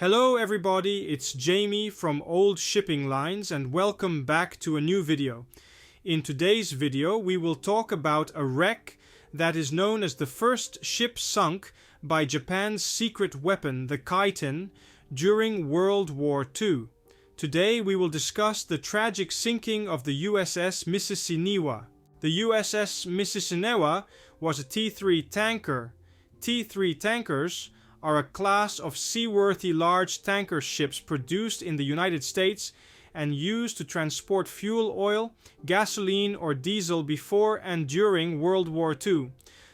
Hello everybody, it's Jamie from Old Shipping Lines and welcome back to a new video. In today's video we will talk about a wreck that is known as the first ship sunk by Japan's secret weapon, the Kaiten, during World War II. Today we will discuss the tragic sinking of the USS Mississinewa. The USS Mississinewa was a T3 tanker. T3 tankers are a class of seaworthy large tanker ships produced in the United States and used to transport fuel oil, gasoline or diesel before and during World War II,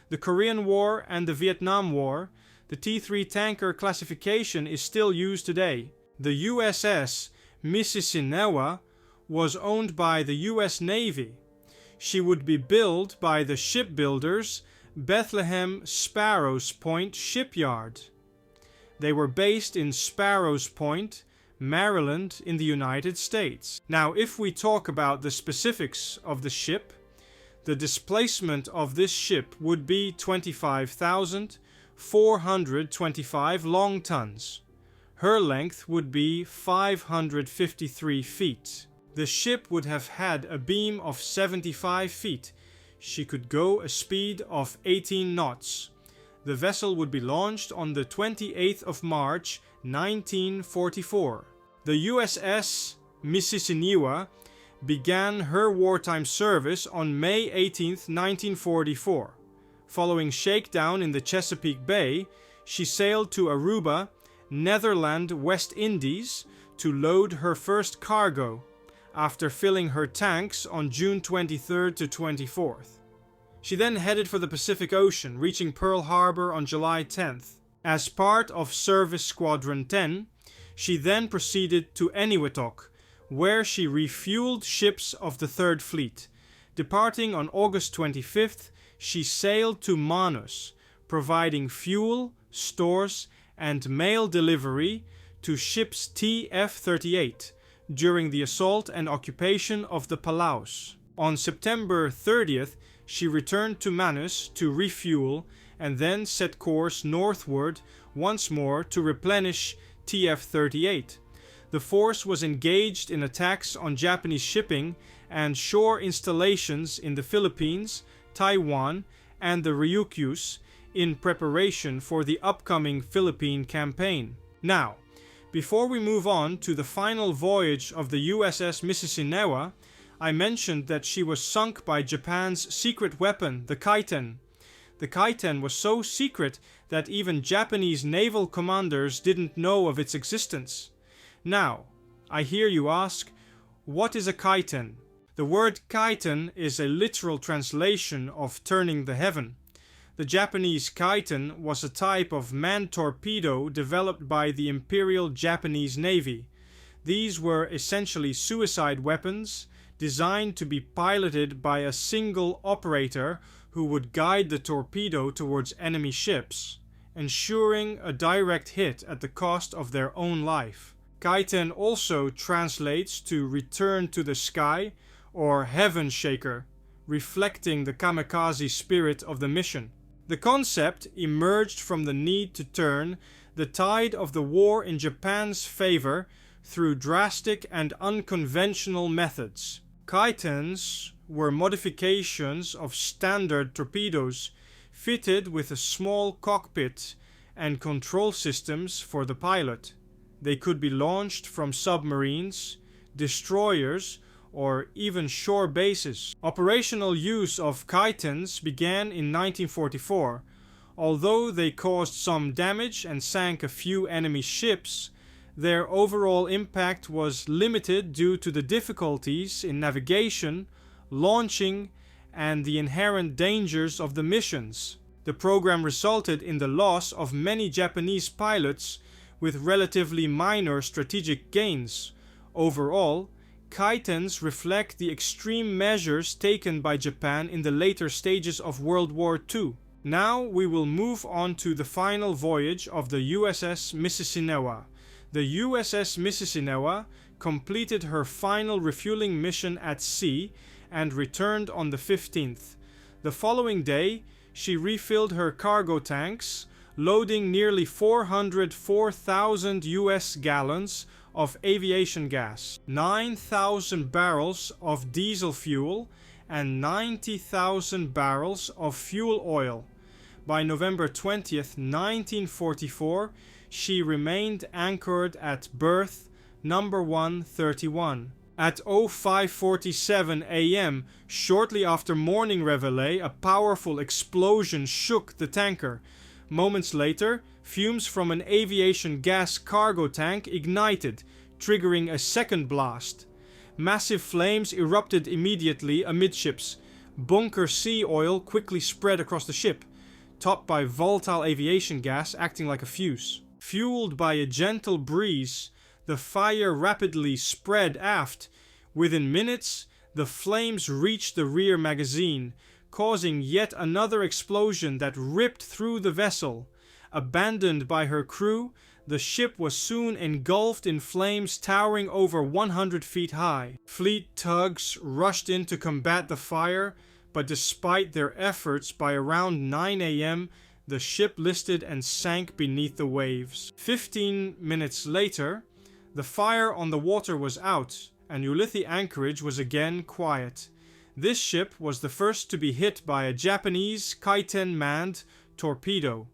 the Korean War and the Vietnam War. The T3 tanker classification is still used today. The USS Mississinewa was owned by the US Navy. She would be built by the shipbuilders Bethlehem Sparrows Point Shipyard. They were based in Sparrows Point, Maryland in the United States. Now, if we talk about the specifics of the ship, the displacement of this ship would be 25,425 long tons. Her length would be 553 feet. The ship would have had a beam of 75 feet. She could go a speed of 18 knots. The vessel would be launched on the 28th of March 1944. The USS Mississinewa began her wartime service on May 18, 1944. Following shakedown in the Chesapeake Bay, she sailed to Aruba, Netherlands, West Indies to load her first cargo, after filling her tanks on June 23rd to 24th. She then headed for the Pacific Ocean, reaching Pearl Harbor on July 10th. As part of Service Squadron 10, she then proceeded to Eniwetok, where she refueled ships of the Third Fleet. Departing on August 25th, she sailed to Manus, providing fuel, stores, and mail delivery to ships TF-38 during the assault and occupation of the Palaus. On September 30th, she returned to Manus to refuel and then set course northward once more to replenish TF-38. The force was engaged in attacks on Japanese shipping and shore installations in the Philippines, Taiwan, and the Ryukyus in preparation for the upcoming Philippine campaign. Now, before we move on to the final voyage of the USS Mississinewa, I mentioned that she was sunk by Japan's secret weapon, the Kaiten. The Kaiten was so secret that even Japanese naval commanders didn't know of its existence. Now, I hear you ask, what is a Kaiten? The word Kaiten is a literal translation of turning the heaven. The Japanese Kaiten was a type of manned torpedo developed by the Imperial Japanese Navy. These were essentially suicide weapons designed to be piloted by a single operator who would guide the torpedo towards enemy ships, ensuring a direct hit at the cost of their own life. Kaiten also translates to return to the sky or heaven shaker, reflecting the kamikaze spirit of the mission. The concept emerged from the need to turn the tide of the war in Japan's favor through drastic and unconventional methods. Kaitens were modifications of standard torpedoes fitted with a small cockpit and control systems for the pilot. They could be launched from submarines, destroyers, or even shore bases. Operational use of Kaitens began in 1944. Although they caused some damage and sank a few enemy ships, their overall impact was limited due to the difficulties in navigation, launching, and the inherent dangers of the missions. The program resulted in the loss of many Japanese pilots with relatively minor strategic gains. Overall, Kaitens reflect the extreme measures taken by Japan in the later stages of World War II. Now we will move on to the final voyage of the USS Mississinewa. The USS Mississinewa completed her final refueling mission at sea and returned on the 15th. The following day, she refilled her cargo tanks, loading nearly 404,000 US gallons of aviation gas, 9,000 barrels of diesel fuel, and 90,000 barrels of fuel oil. By November 20th, 1944, she remained anchored at berth number 131. At 05:47 a.m., shortly after morning réveillé, a powerful explosion shook the tanker. Moments later, fumes from an aviation gas cargo tank ignited, triggering a second blast. Massive flames erupted immediately amidships. Bunker sea oil quickly spread across the ship, topped by volatile aviation gas acting like a fuse. Fueled by a gentle breeze, the fire rapidly spread aft. Within minutes, the flames reached the rear magazine, causing yet another explosion that ripped through the vessel. Abandoned by her crew, the ship was soon engulfed in flames towering over 100 feet high. Fleet tugs rushed in to combat the fire, but despite their efforts, by around 9 a.m., the ship listed and sank beneath the waves. 15 minutes later, the fire on the water was out, and Ulithi anchorage was again quiet. This ship was the first to be hit by a Japanese Kaiten manned torpedo.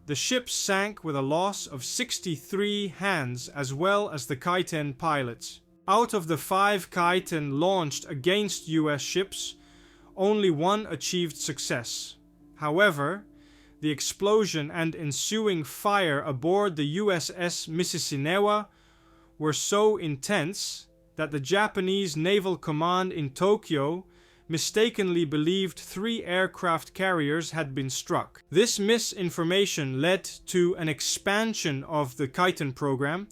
The ship sank with a loss of 63 hands as well as the Kaiten pilots. Out of the 5 Kaiten launched against US ships, only 1 achieved success. However, the explosion and ensuing fire aboard the USS Mississinewa were so intense that the Japanese Naval Command in Tokyo mistakenly believed 3 aircraft carriers had been struck. This misinformation led to an expansion of the Kaiten program,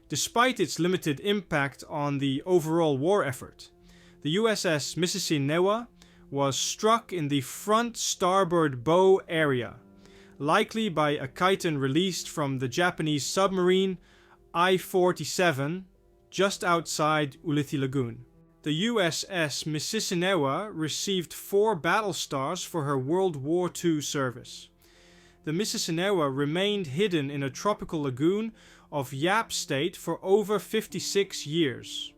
despite its limited impact on the overall war effort. The USS Mississinewa was struck in the front starboard bow area, likely by a Kaiten released from the Japanese submarine I-47 just outside Ulithi Lagoon. The USS Mississinewa received 4 battle stars for her World War II service. The Mississinewa remained hidden in a tropical lagoon of Yap State for over 56 years.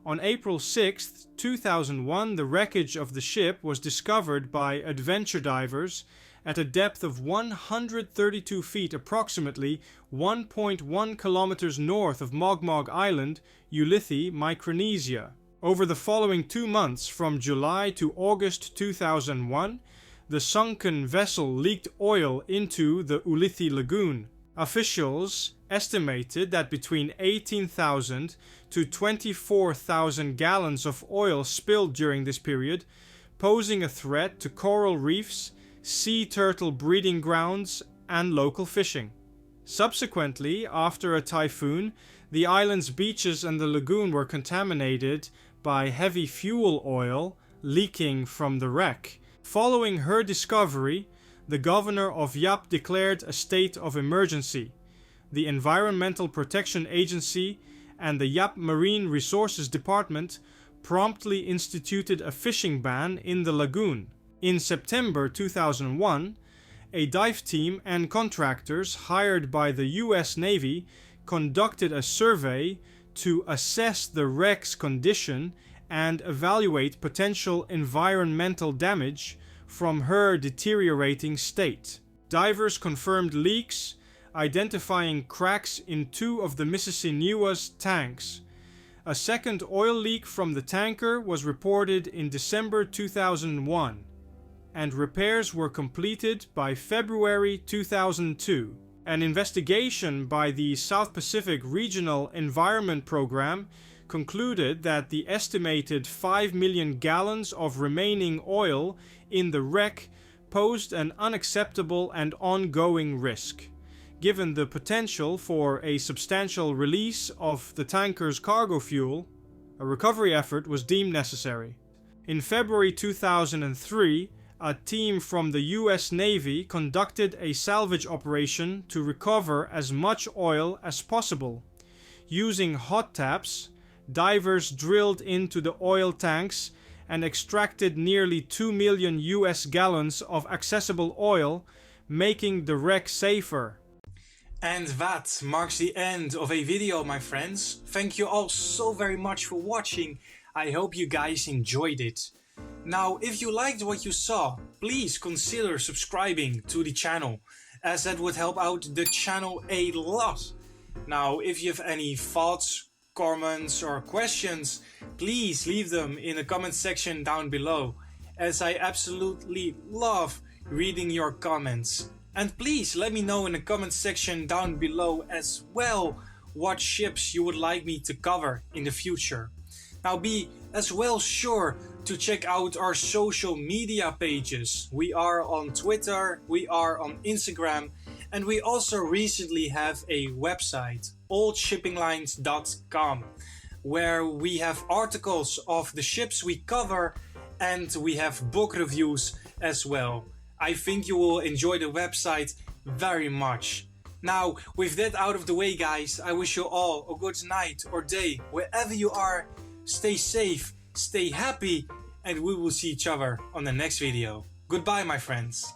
On April 6, 2001, the wreckage of the ship was discovered by adventure divers at a depth of 132 feet, approximately 1.1 kilometers north of Mogmog Island, Ulithi, Micronesia. Over the following 2 months, from July to August 2001, the sunken vessel leaked oil into the Ulithi Lagoon. Officials estimated that between 18,000 to 24,000 gallons of oil spilled during this period, posing a threat to coral reefs, sea turtle breeding grounds, and local fishing. Subsequently, after a typhoon, the island's beaches and the lagoon were contaminated by heavy fuel oil leaking from the wreck. Following her discovery, the governor of Yap declared a state of emergency. The Environmental Protection Agency and the Yap Marine Resources Department promptly instituted a fishing ban in the lagoon. In September 2001, a dive team and contractors hired by the US Navy conducted a survey to assess the wreck's condition and evaluate potential environmental damage from her deteriorating state. Divers confirmed leaks, identifying cracks in 2 of the Mississinewa's tanks. A second oil leak from the tanker was reported in December 2001, and repairs were completed by February 2002. An investigation by the South Pacific Regional Environment Program concluded that the estimated 5 million gallons of remaining oil in the wreck posed an unacceptable and ongoing risk. Given the potential for a substantial release of the tanker's cargo fuel, a recovery effort was deemed necessary. In February 2003, a team from the US Navy conducted a salvage operation to recover as much oil as possible. Using hot taps, divers drilled into the oil tanks and extracted nearly 2 million US gallons of accessible oil, making the wreck safer. And that marks the end of a video, my friends. Thank you all so very much for watching. I hope you guys enjoyed it. Now, if you liked what you saw, please consider subscribing to the channel, as that would help out the channel a lot. Now, if you have any thoughts, comments or questions, please leave them in the comment section down below, as I absolutely love reading your comments. And please let me know in the comment section down below as well what ships you would like me to cover in the future. Now be as well sure to check out our social media pages. We are on Twitter, we are on Instagram, and we also recently have a website, oldshippinglines.com, where we have articles of the ships we cover and we have book reviews as well. I think you will enjoy the website very much. Now, with that out of the way, guys, I wish you all a good night or day, wherever you are. Stay safe, stay happy, and we will see each other on the next video. Goodbye, my friends.